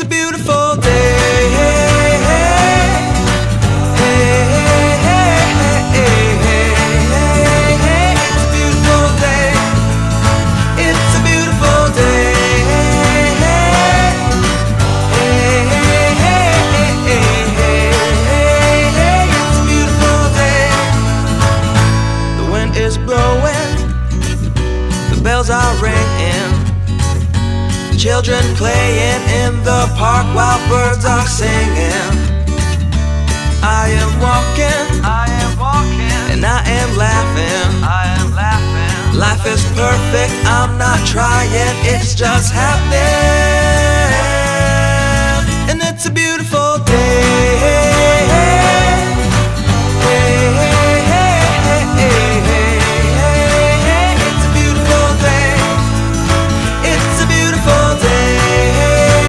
It's a beautiful day. It's a beautiful day. It's a beautiful day. It's a beautiful day. The wind is blowing, the bells are ringing, children playing in the park while birds are singing. I am walking, and I am laughing. Life is perfect, I'm not trying, it's just happening.